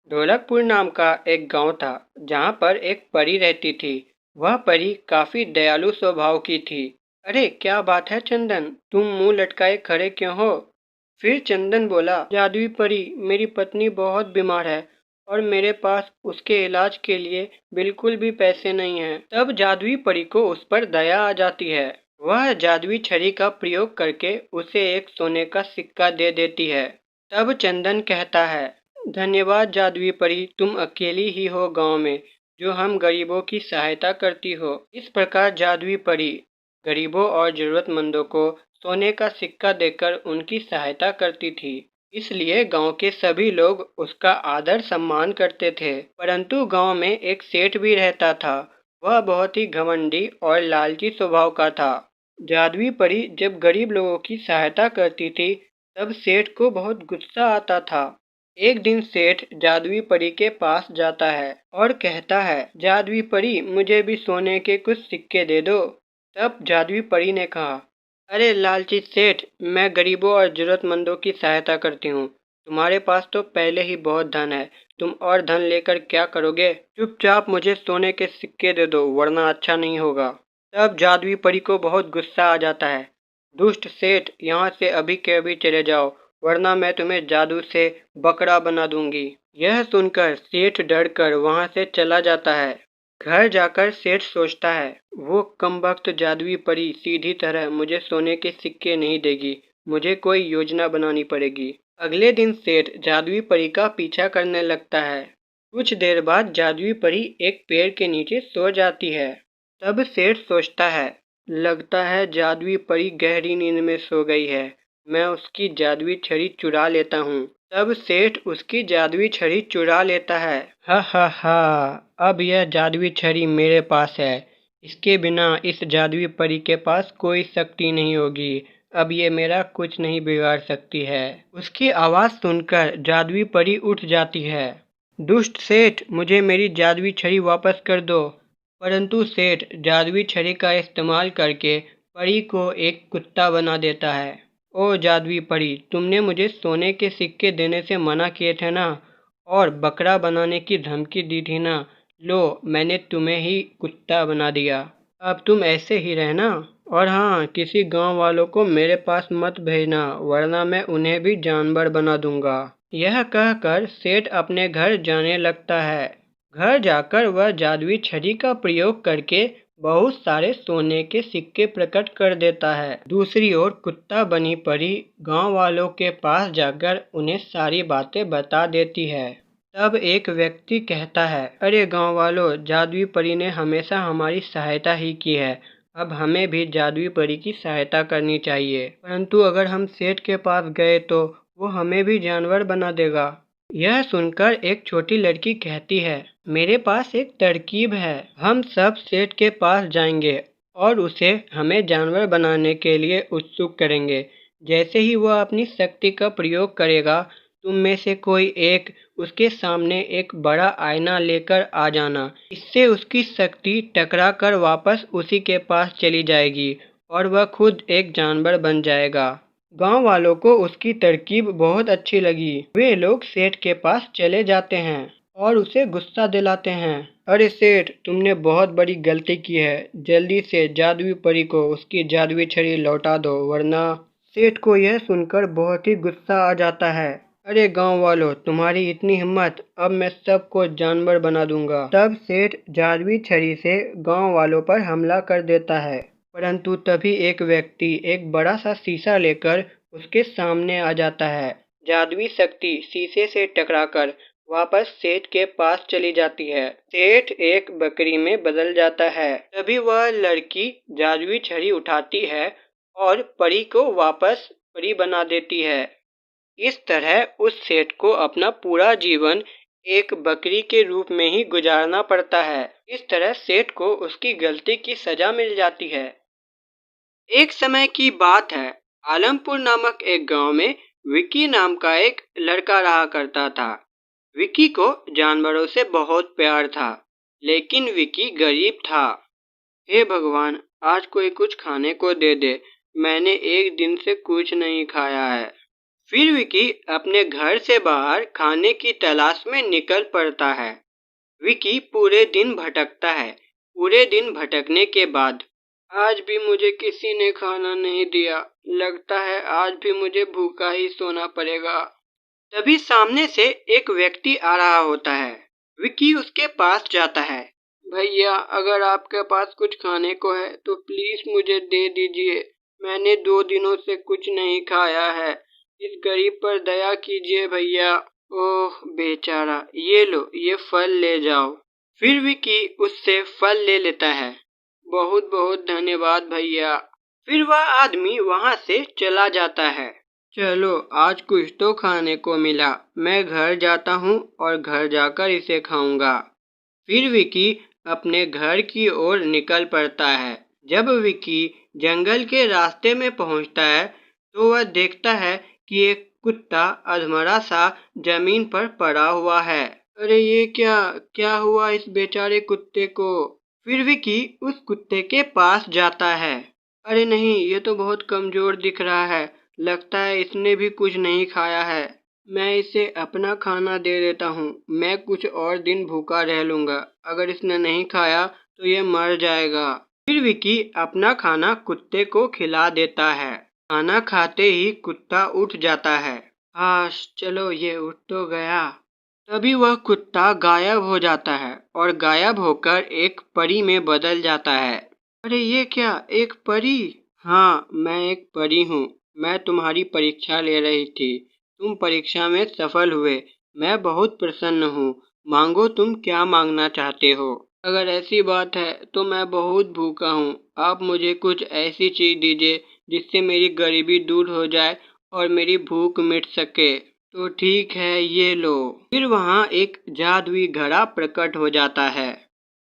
ढोलकपुर नाम का एक गांव था जहां पर एक परी रहती थी। वह परी काफी दयालु स्वभाव की थी। अरे क्या बात है चंदन, तुम मुंह लटकाए खड़े क्यों हो? फिर चंदन बोला, जादुई परी, मेरी पत्नी बहुत बीमार है और मेरे पास उसके इलाज के लिए बिल्कुल भी पैसे नहीं हैं। तब जादुई परी को उस पर दया आ जाती है। वह जादुई छड़ी का प्रयोग करके उसे एक सोने का सिक्का दे देती है। तब चंदन कहता है, धन्यवाद जादुई परी, तुम अकेली ही हो गांव में जो हम गरीबों की सहायता करती हो। इस प्रकार जादुई परी गरीबों और जरूरतमंदों को सोने का सिक्का देकर उनकी सहायता करती थी। इसलिए गांव के सभी लोग उसका आदर सम्मान करते थे। परंतु गांव में एक सेठ भी रहता था। वह बहुत ही घमंडी और लालची स्वभाव का था। जादुई परी जब गरीब लोगों की सहायता करती थी तब सेठ को बहुत गुस्सा आता था। एक दिन सेठ जादुई परी के पास जाता है और कहता है, जादुई परी, मुझे भी सोने के कुछ सिक्के दे दो। तब जादुई परी ने कहा, अरे लालची सेठ, मैं गरीबों और जरूरतमंदों की सहायता करती हूँ। तुम्हारे पास तो पहले ही बहुत धन है, तुम और धन लेकर क्या करोगे? चुपचाप मुझे सोने के सिक्के दे दो वरना अच्छा नहीं होगा। तब जादुई परी को बहुत गुस्सा आ जाता है। दुष्ट सेठ, यहाँ से अभी के अभी चले जाओ वरना मैं तुम्हें जादू से बकरा बना दूंगी। यह सुनकर सेठ डरकर वहां से चला जाता है। घर जाकर सेठ सोचता है, वो कमबख्त जादुई परी सीधी तरह मुझे सोने के सिक्के नहीं देगी, मुझे कोई योजना बनानी पड़ेगी। अगले दिन सेठ जादुई परी का पीछा करने लगता है। कुछ देर बाद जादुई परी एक पेड़ के नीचे सो जाती है। तब सेठ सोचता है, लगता है जादुई परी गहरी नींद में सो गई है, मैं उसकी जादुई छड़ी चुरा लेता हूँ। तब सेठ उसकी जादुई छड़ी चुरा लेता है। हा, अब यह जादुई छड़ी मेरे पास है। इसके बिना इस जादुई परी के पास कोई शक्ति नहीं होगी। अब ये मेरा कुछ नहीं बिगाड़ सकती है। उसकी आवाज़ सुनकर जादुई परी उठ जाती है। दुष्ट सेठ, मुझे मेरी जादुई छड़ी वापस कर दो। परंतु सेठ जादुई छड़ी का इस्तेमाल करके परी को एक कुत्ता बना देता है। ओ जादुई परी, तुमने मुझे सोने के सिक्के देने से मना किए थे ना, और बकरा बनाने की धमकी दी थी ना। लो, मैंने तुम्हें ही कुत्ता बना दिया। अब तुम ऐसे ही रहना। और हाँ, किसी गांव वालों को मेरे पास मत भेजना वरना मैं उन्हें भी जानवर बना दूंगा। यह कहकर सेठ अपने घर जाने लगता है। घर जाकर वह जादुई छड़ी का प्रयोग करके बहुत सारे सोने के सिक्के प्रकट कर देता है। दूसरी ओर कुत्ता बनी परी गांव वालों के पास जाकर उन्हें सारी बातें बता देती है। तब एक व्यक्ति कहता है, अरे गांव वालों, जादुई परी ने हमेशा हमारी सहायता ही की है, अब हमें भी जादुई परी की सहायता करनी चाहिए। परंतु अगर हम सेठ के पास गए तो वो हमें भी जानवर बना देगा। यह सुनकर एक छोटी लड़की कहती है, मेरे पास एक तरकीब है, हम सब सेठ के पास जाएंगे और उसे हमें जानवर बनाने के लिए उत्सुक करेंगे। जैसे ही वह अपनी शक्ति का प्रयोग करेगा, तुम में से कोई एक उसके सामने एक बड़ा आईना लेकर आ जाना। इससे उसकी शक्ति टकरा कर वापस उसी के पास चली जाएगी और वह खुद एक जानवर बन जाएगा। गांव वालों को उसकी तरकीब बहुत अच्छी लगी। वे लोग सेठ के पास चले जाते हैं और उसे गुस्सा दिलाते हैं। अरे सेठ, तुमने बहुत बड़ी गलती की है, जल्दी से जादुई परी को उसकी जादुई छड़ी लौटा दो वरना। सेठ को यह सुनकर बहुत ही गुस्सा आ जाता है। अरे गांव वालों, तुम्हारी इतनी हिम्मत, अब मैं सबको जानवर बना दूंगा। तब सेठ जादुई छड़ी से गांव वालों पर हमला कर देता है। परंतु तभी एक व्यक्ति एक बड़ा सा शीशा लेकर उसके सामने आ जाता है। जादुई शक्ति शीशे से टकराकर वापस सेठ के पास चली जाती है। सेठ एक बकरी में बदल जाता है। तभी वह लड़की जादुई छड़ी उठाती है और परी को वापस परी बना देती है। इस तरह उस सेठ को अपना पूरा जीवन एक बकरी के रूप में ही गुजारना पड़ता है। इस तरह सेठ को उसकी गलती की सजा मिल जाती है। एक समय की बात है, आलमपुर नामक एक गांव में विकी नाम का एक लड़का रहा करता था। विकी को जानवरों से बहुत प्यार था, लेकिन विकी गरीब था। हे भगवान, आज कोई कुछ खाने को दे दे, मैंने एक दिन से कुछ नहीं खाया है। फिर विकी अपने घर से बाहर खाने की तलाश में निकल पड़ता है। विकी पूरे दिन भटकता है। पूरे दिन भटकने के बाद आज भी मुझे किसी ने खाना नहीं दिया। लगता है आज भी मुझे भूखा ही सोना पड़ेगा। तभी सामने से एक व्यक्ति आ रहा होता है। विकी उसके पास जाता है। भैया, अगर आपके पास कुछ खाने को है तो प्लीज मुझे दे दीजिए। मैंने 2 दिनों से कुछ नहीं खाया है। इस गरीब पर दया कीजिए भैया। ओह बेचारा, ये लो, ये फल ले जाओ। फिर विकी उससे फल ले लेता है। बहुत बहुत धन्यवाद भैया। फिर वह आदमी वहां से चला जाता है। चलो, आज कुछ तो खाने को मिला। मैं घर जाता हूँ और घर जाकर इसे खाऊंगा। फिर विकी अपने घर की ओर निकल पड़ता है। जब विकी जंगल के रास्ते में पहुंचता है तो वह देखता है कि एक कुत्ता अधमरा सा जमीन पर पड़ा हुआ है। अरे ये क्या क्या हुआ इस बेचारे कुत्ते को? फिर विकी उस कुत्ते के पास जाता है। अरे नहीं, ये तो बहुत कमजोर दिख रहा है। लगता है इसने भी कुछ नहीं खाया है। मैं इसे अपना खाना दे देता हूँ। मैं कुछ और दिन भूखा रह लूंगा। अगर इसने नहीं खाया तो ये मर जाएगा। फिर विकी अपना खाना कुत्ते को खिला देता है। खाना खाते ही कुत्ता उठ जाता है। हाँ, चलो ये उठ तो गया। तभी वह कुत्ता गायब हो जाता है और गायब होकर एक परी में बदल जाता है। अरे ये क्या, एक परी? हाँ, मैं एक परी हूँ। मैं तुम्हारी परीक्षा ले रही थी। तुम परीक्षा में सफल हुए। मैं बहुत प्रसन्न हूँ। मांगो, तुम क्या मांगना चाहते हो? अगर ऐसी बात है तो मैं बहुत भूखा हूँ। आप मुझे कुछ ऐसी चीज दीजिए जिससे मेरी गरीबी दूर हो जाए और मेरी भूख मिट सके। तो ठीक है, ये लो। फिर वहाँ एक जादुई घड़ा प्रकट हो जाता है।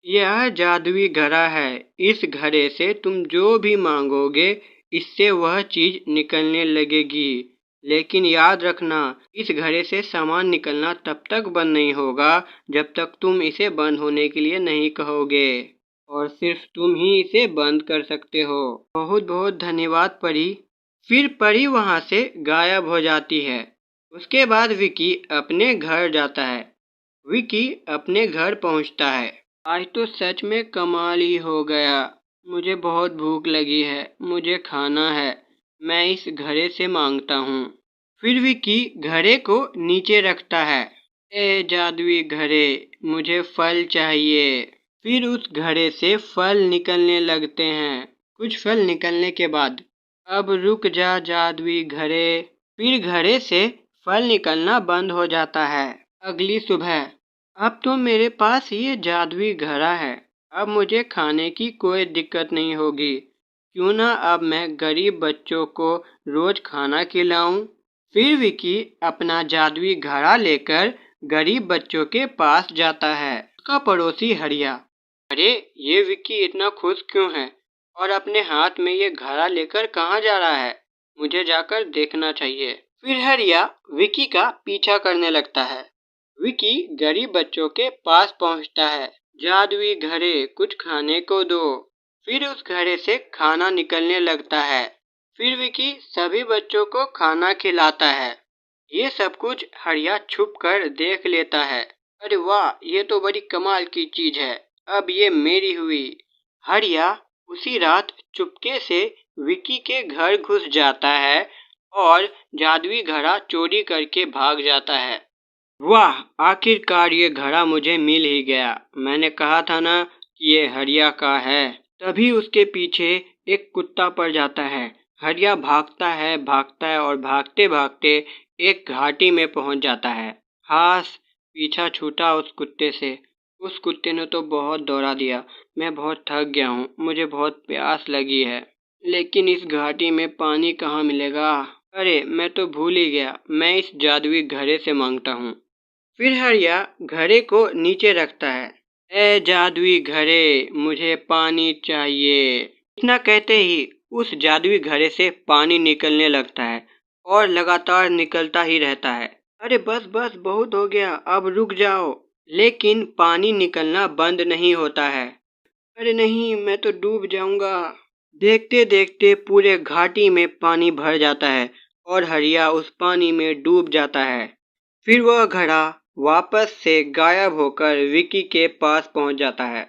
यह जादुई घड़ा है। इस घड़े से तुम जो भी मांगोगे इससे वह चीज निकलने लगेगी। लेकिन याद रखना, इस घड़े से सामान निकलना तब तक बंद नहीं होगा जब तक तुम इसे बंद होने के लिए नहीं कहोगे। और सिर्फ तुम ही इसे बंद कर सकते हो। बहुत बहुत धन्यवाद परी। फिर परी वहां से गायब हो जाती है। उसके बाद विकी अपने घर जाता है। विकी अपने घर पहुंचता है। आज तो सच में कमाल ही हो गया। मुझे बहुत भूख लगी है। मुझे खाना है। मैं इस घड़े से मांगता हूँ। फिर विकी घड़े को नीचे रखता है। ए जादुई घड़े, मुझे फल चाहिए। फिर उस घड़े से फल निकलने लगते हैं। कुछ फल निकलने के बाद अब रुक जा जादुई घड़े। फिर घड़े से फल निकलना बंद हो जाता है। अगली सुबह अब तो मेरे पास ये जादुई घड़ा है। अब मुझे खाने की कोई दिक्कत नहीं होगी। क्यों ना अब मैं गरीब बच्चों को रोज खाना खिलाऊं। फिर विकी अपना जादुई घड़ा लेकर गरीब बच्चों के पास जाता है। उसका पड़ोसी हरिया, अरे ये विक्की इतना खुश क्यों है और अपने हाथ में ये घड़ा लेकर कहाँ जा रहा है? मुझे जाकर देखना चाहिए। फिर हरिया विक्की का पीछा करने लगता है। विक्की गरीब बच्चों के पास पहुंचता है। जादुई घड़े, कुछ खाने को दो। फिर उस घड़े से खाना निकलने लगता है। फिर विक्की सभी बच्चों को खाना खिलाता है। ये सब कुछ हरिया छुप कर देख लेता है। अरे वाह, ये तो बड़ी कमाल की चीज है। अब ये मेरी हुई। हरिया उसी रात चुपके से विक्की के घर घुस जाता है और जादुई घड़ा चोरी करके भाग जाता है। वाह, आखिरकार ये घड़ा मुझे मिल ही गया। मैंने कहा था ना कि ये हरिया का है। तभी उसके पीछे एक कुत्ता पड़ जाता है। हरिया भागता है और भागते भागते एक घाटी में पहुंच जाता है। हास, पीछा छूटा उस कुत्ते से। उस कुत्ते ने तो बहुत दौड़ा दिया। मैं बहुत थक गया हूँ। मुझे बहुत प्यास लगी है। लेकिन इस घाटी में पानी कहाँ मिलेगा? अरे मैं तो भूल ही गया। मैं इस जादुई घड़े से मांगता हूँ। फिर हरिया घड़े को नीचे रखता है। ए जादुई घड़े, मुझे पानी चाहिए। इतना कहते ही उस जादुई घड़े से पानी निकलने लगता है और लगातार निकलता ही रहता है। अरे बस बस, बहुत हो गया, अब रुक जाओ। लेकिन पानी निकलना बंद नहीं होता है। अरे नहीं, मैं तो डूब जाऊंगा। देखते देखते पूरे घाटी में पानी भर जाता है और हरिया उस पानी में डूब जाता है। फिर वह घड़ा वापस से गायब होकर विकी के पास पहुंच जाता है।